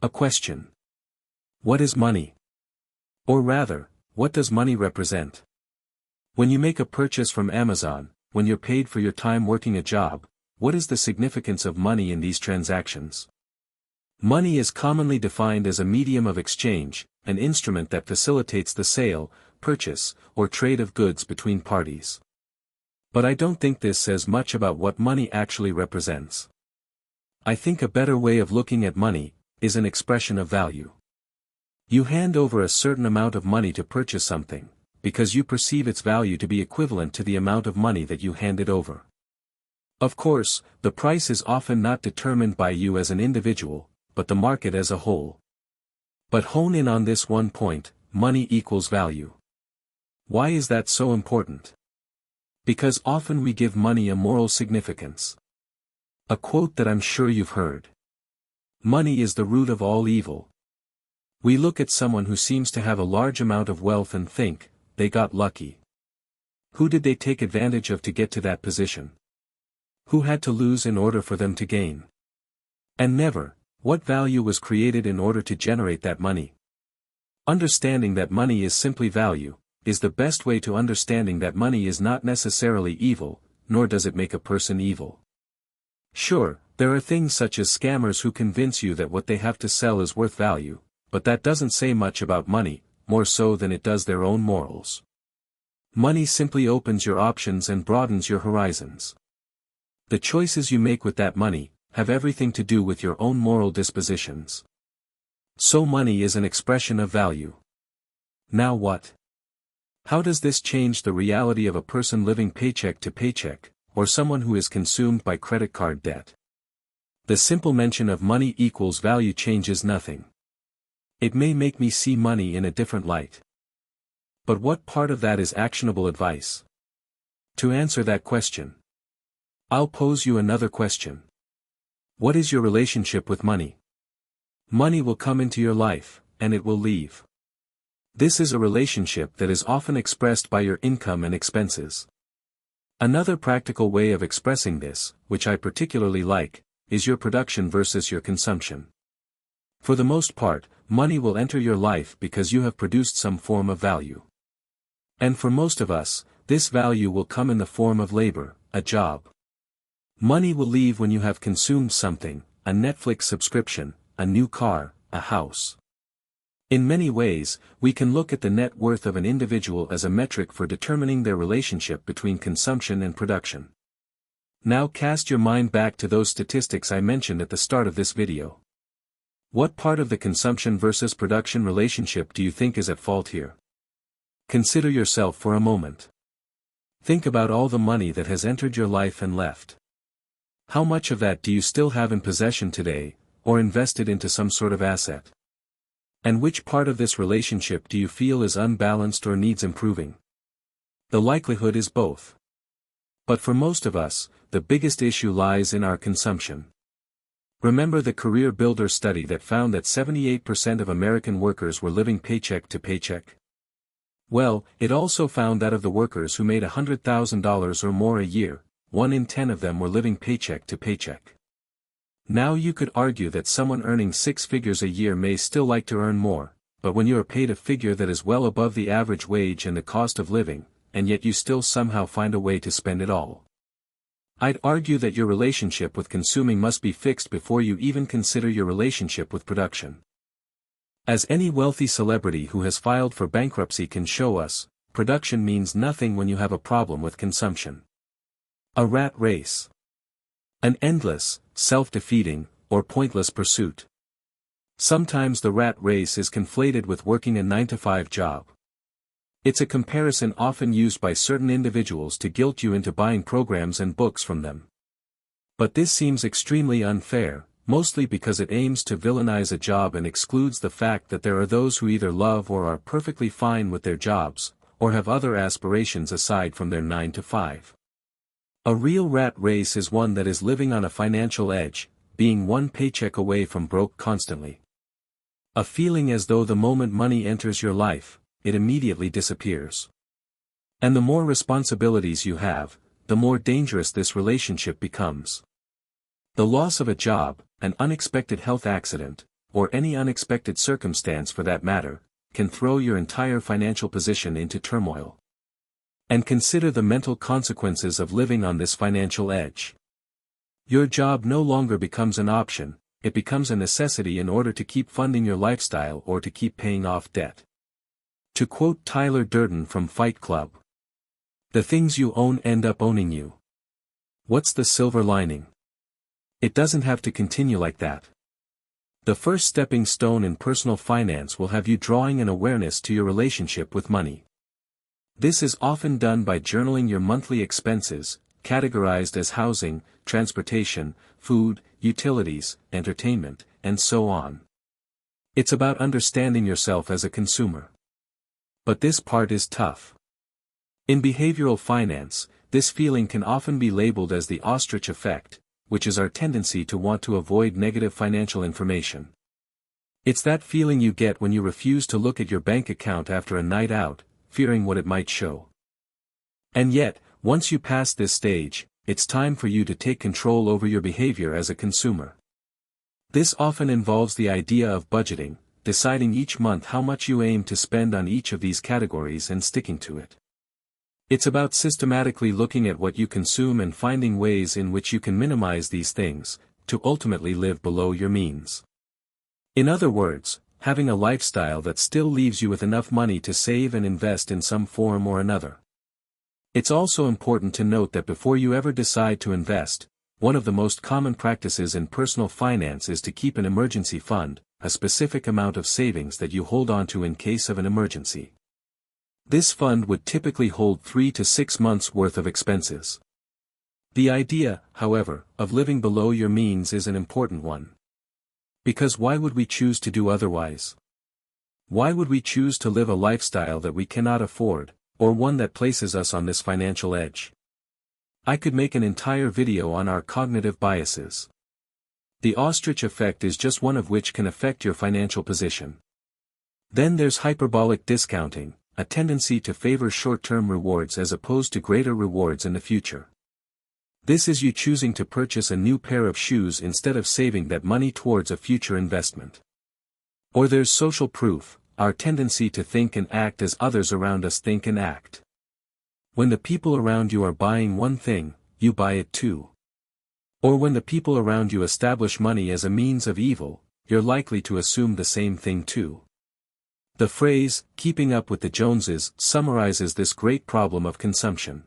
A question. What is money? Or rather, what does money represent? When you make a purchase from Amazon, when you're paid for your time working a job, what is the significance of money in these transactions? Money is commonly defined as a medium of exchange, an instrument that facilitates the sale, purchase, or trade of goods between parties. But I don't think this says much about what money actually represents. I think a better way of looking at money is an expression of value. You hand over a certain amount of money to purchase something, because you perceive its value to be equivalent to the amount of money that you handed over. Of course, the price is often not determined by you as an individual, but the market as a whole. But hone in on this one point: money equals value. Why is that so important? Because often we give money a moral significance. A quote that I'm sure you've heard. Money is the root of all evil. We look at someone who seems to have a large amount of wealth and think, they got lucky. Who did they take advantage of to get to that position? Who had to lose in order for them to gain? And never, what value was created in order to generate that money? Understanding that money is simply value is the best way to understanding that money is not necessarily evil, nor does it make a person evil. Sure, there are things such as scammers who convince you that what they have to sell is worth value, but that doesn't say much about money, more so than it does their own morals. Money simply opens your options and broadens your horizons. The choices you make with that money have everything to do with your own moral dispositions. So money is an expression of value. Now what? How does this change the reality of a person living paycheck to paycheck, or someone who is consumed by credit card debt? The simple mention of money equals value changes nothing. It may make me see money in a different light. But what part of that is actionable advice? To answer that question, I'll pose you another question. What is your relationship with money? Money will come into your life, and it will leave. This is a relationship that is often expressed by your income and expenses. Another practical way of expressing this, which I particularly like, is your production versus your consumption. For the most part, money will enter your life because you have produced some form of value. And for most of us, this value will come in the form of labor, a job. Money will leave when you have consumed something, a Netflix subscription, a new car, a house. In many ways, we can look at the net worth of an individual as a metric for determining their relationship between consumption and production. Now cast your mind back to those statistics I mentioned at the start of this video. What part of the consumption versus production relationship do you think is at fault here? Consider yourself for a moment. Think about all the money that has entered your life and left. How much of that do you still have in possession today, or invested into some sort of asset? And which part of this relationship do you feel is unbalanced or needs improving? The likelihood is both. But for most of us, the biggest issue lies in our consumption. Remember the Career Builder study that found that 78% of American workers were living paycheck to paycheck? Well, it also found that of the workers who made $100,000 or more a year, 1 in 10 of them were living paycheck to paycheck. Now you could argue that someone earning 6 figures a year may still like to earn more, but when you are paid a figure that is well above the average wage and the cost of living, and yet you still somehow find a way to spend it all. I'd argue that your relationship with consuming must be fixed before you even consider your relationship with production. As any wealthy celebrity who has filed for bankruptcy can show us, production means nothing when you have a problem with consumption. A rat race. An endless, self-defeating, or pointless pursuit. Sometimes the rat race is conflated with working a 9-to-5 job. It's a comparison often used by certain individuals to guilt you into buying programs and books from them. But this seems extremely unfair, mostly because it aims to villainize a job and excludes the fact that there are those who either love or are perfectly fine with their jobs, or have other aspirations aside from their 9-to-5. A real rat race is one that is living on a financial edge, being one paycheck away from broke constantly. A feeling as though the moment money enters your life, it immediately disappears. And the more responsibilities you have, the more dangerous this relationship becomes. The loss of a job, an unexpected health accident, or any unexpected circumstance for that matter, can throw your entire financial position into turmoil. And consider the mental consequences of living on this financial edge. Your job no longer becomes an option, it becomes a necessity in order to keep funding your lifestyle or to keep paying off debt. To quote Tyler Durden from Fight Club, "The things you own end up owning you." What's the silver lining? It doesn't have to continue like that. The first stepping stone in personal finance will have you drawing an awareness to your relationship with money. This is often done by journaling your monthly expenses, categorized as housing, transportation, food, utilities, entertainment, and so on. It's about understanding yourself as a consumer. But this part is tough. In behavioral finance, this feeling can often be labeled as the ostrich effect, which is our tendency to want to avoid negative financial information. It's that feeling you get when you refuse to look at your bank account after a night out, fearing what it might show. And yet, once you pass this stage, it's time for you to take control over your behavior as a consumer. This often involves the idea of budgeting, deciding each month how much you aim to spend on each of these categories and sticking to it. It's about systematically looking at what you consume and finding ways in which you can minimize these things, to ultimately live below your means. In other words, having a lifestyle that still leaves you with enough money to save and invest in some form or another. It's also important to note that before you ever decide to invest, one of the most common practices in personal finance is to keep an emergency fund, a specific amount of savings that you hold on to in case of an emergency. This fund would typically hold 3 to 6 months' worth of expenses. The idea, however, of living below your means is an important one. Because why would we choose to do otherwise? Why would we choose to live a lifestyle that we cannot afford, or one that places us on this financial edge? I could make an entire video on our cognitive biases. The ostrich effect is just one of which can affect your financial position. Then there's hyperbolic discounting, a tendency to favor short-term rewards as opposed to greater rewards in the future. This is you choosing to purchase a new pair of shoes instead of saving that money towards a future investment. Or there's social proof, our tendency to think and act as others around us think and act. When the people around you are buying one thing, you buy it too. Or when the people around you establish money as a means of evil, you're likely to assume the same thing too. The phrase, "keeping up with the Joneses," summarizes this great problem of consumption.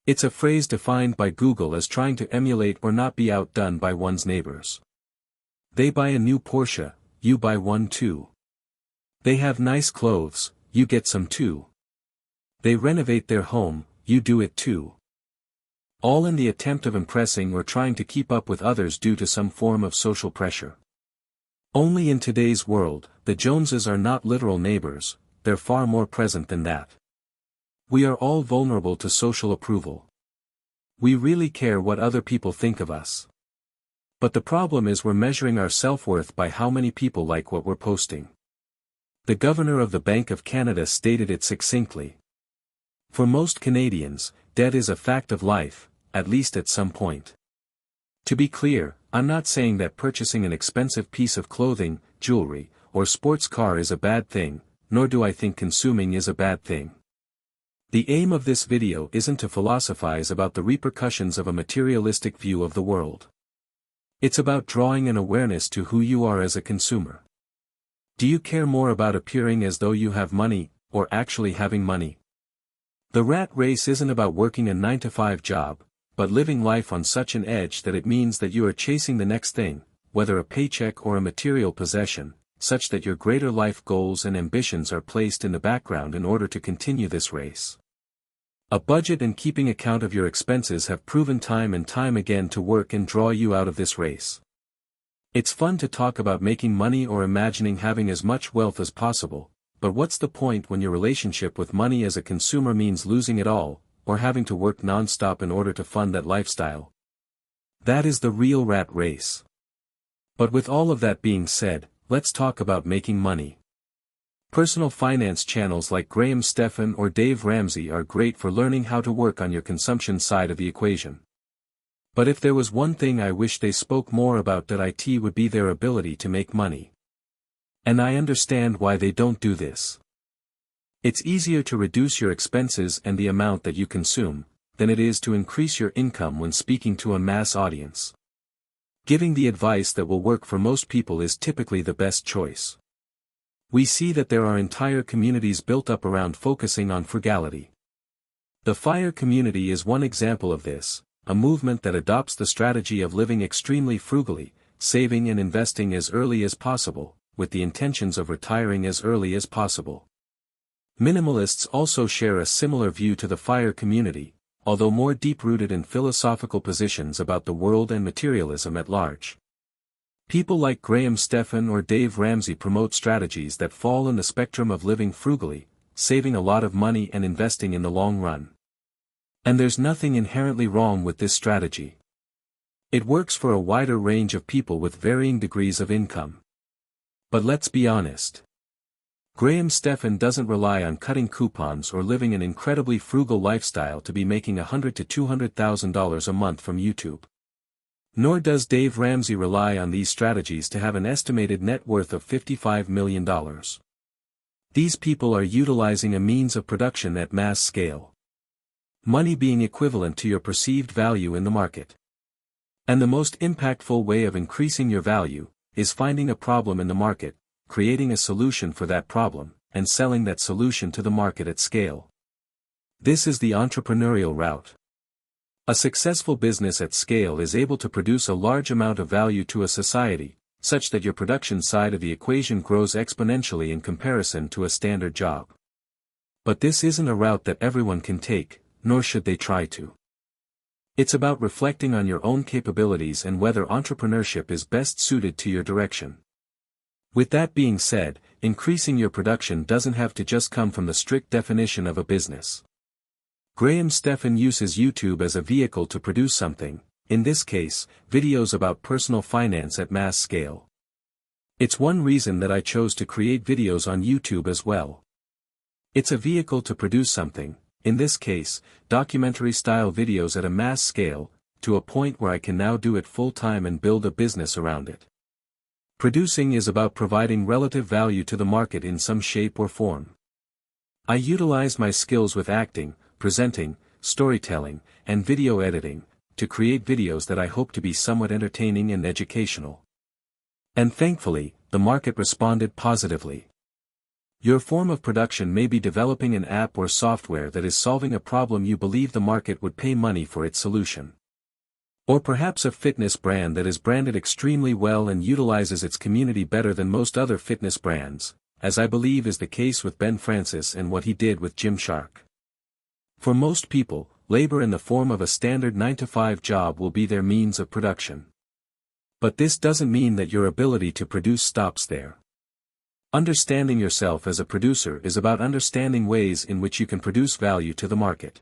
It's a phrase defined by Google as trying to emulate or not be outdone by one's neighbors. They buy a new Porsche, you buy one too. They have nice clothes, you get some too. They renovate their home, you do it too. All in the attempt of impressing or trying to keep up with others due to some form of social pressure. Only in today's world, the Joneses are not literal neighbors, they're far more present than that. We are all vulnerable to social approval. We really care what other people think of us. But the problem is we're measuring our self-worth by how many people like what we're posting. The governor of the Bank of Canada stated it succinctly. For most Canadians, debt is a fact of life, at least at some point. To be clear, I'm not saying that purchasing an expensive piece of clothing, jewelry, or sports car is a bad thing, nor do I think consuming is a bad thing. The aim of this video isn't to philosophize about the repercussions of a materialistic view of the world. It's about drawing an awareness to who you are as a consumer. Do you care more about appearing as though you have money, or actually having money? The rat race isn't about working a 9-to-5 job, but living life on such an edge that it means that you are chasing the next thing, whether a paycheck or a material possession, such that your greater life goals and ambitions are placed in the background in order to continue this race. A budget and keeping account of your expenses have proven time and time again to work and draw you out of this race. It's fun to talk about making money or imagining having as much wealth as possible, but what's the point when your relationship with money as a consumer means losing it all, or having to work non-stop in order to fund that lifestyle? That is the real rat race. But with all of that being said, let's talk about making money. Personal finance channels like Graham Stephan or Dave Ramsey are great for learning how to work on your consumption side of the equation. But if there was one thing I wish they spoke more about, that it would be their ability to make money. And I understand why they don't do this. It's easier to reduce your expenses and the amount that you consume, than it is to increase your income when speaking to a mass audience. Giving the advice that will work for most people is typically the best choice. We see that there are entire communities built up around focusing on frugality. The FIRE community is one example of this, a movement that adopts the strategy of living extremely frugally, saving and investing as early as possible, with the intentions of retiring as early as possible. Minimalists also share a similar view to the FIRE community, although more deep-rooted in philosophical positions about the world and materialism at large. People like Graham Stephan or Dave Ramsey promote strategies that fall in the spectrum of living frugally, saving a lot of money and investing in the long run. And there's nothing inherently wrong with this strategy. It works for a wider range of people with varying degrees of income. But let's be honest. Graham Stephan doesn't rely on cutting coupons or living an incredibly frugal lifestyle to be making $100,000 to $200,000 a month from YouTube. Nor does Dave Ramsey rely on these strategies to have an estimated net worth of $55 million. These people are utilizing a means of production at mass scale. Money being equivalent to your perceived value in the market. And the most impactful way of increasing your value is finding a problem in the market, creating a solution for that problem, and selling that solution to the market at scale. This is the entrepreneurial route. A successful business at scale is able to produce a large amount of value to a society, such that your production side of the equation grows exponentially in comparison to a standard job. But this isn't a route that everyone can take, nor should they try to. It's about reflecting on your own capabilities and whether entrepreneurship is best suited to your direction. With that being said, increasing your production doesn't have to just come from the strict definition of a business. Graham Stephan uses YouTube as a vehicle to produce something, in this case, videos about personal finance at mass scale. It's one reason that I chose to create videos on YouTube as well. It's a vehicle to produce something, in this case, documentary-style videos at a mass scale, to a point where I can now do it full-time and build a business around it. Producing is about providing relative value to the market in some shape or form. I utilize my skills with acting, presenting, storytelling, and video editing, to create videos that I hope to be somewhat entertaining and educational. And thankfully, the market responded positively. Your form of production may be developing an app or software that is solving a problem you believe the market would pay money for its solution. Or perhaps a fitness brand that is branded extremely well and utilizes its community better than most other fitness brands, as I believe is the case with Ben Francis and what he did with Gymshark. For most people, labor in the form of a standard 9-to-5 job will be their means of production. But this doesn't mean that your ability to produce stops there. Understanding yourself as a producer is about understanding ways in which you can produce value to the market.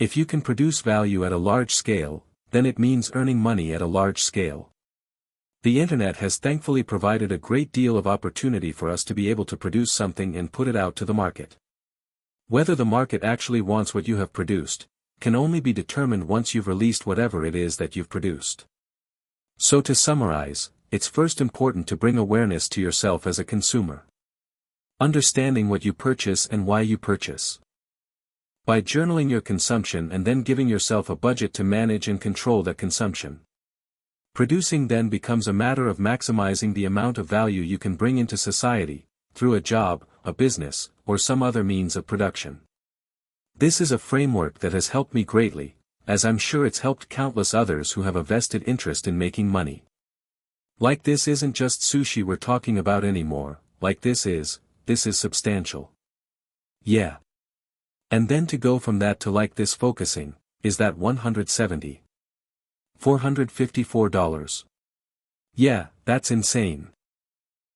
If you can produce value at a large scale, then it means earning money at a large scale. The internet has thankfully provided a great deal of opportunity for us to be able to produce something and put it out to the market. Whether the market actually wants what you have produced, can only be determined once you've released whatever it is that you've produced. So to summarize, it's first important to bring awareness to yourself as a consumer. Understanding what you purchase and why you purchase. By journaling your consumption and then giving yourself a budget to manage and control that consumption. Producing then becomes a matter of maximizing the amount of value you can bring into society, through a job, a business, or some other means of production. This is a framework that has helped me greatly, as I'm sure it's helped countless others who have a vested interest in making money. Like this isn't just sushi we're talking about anymore, like this is substantial. Yeah. And then to go from that to like this focusing, is that $170? $454. Yeah, that's insane.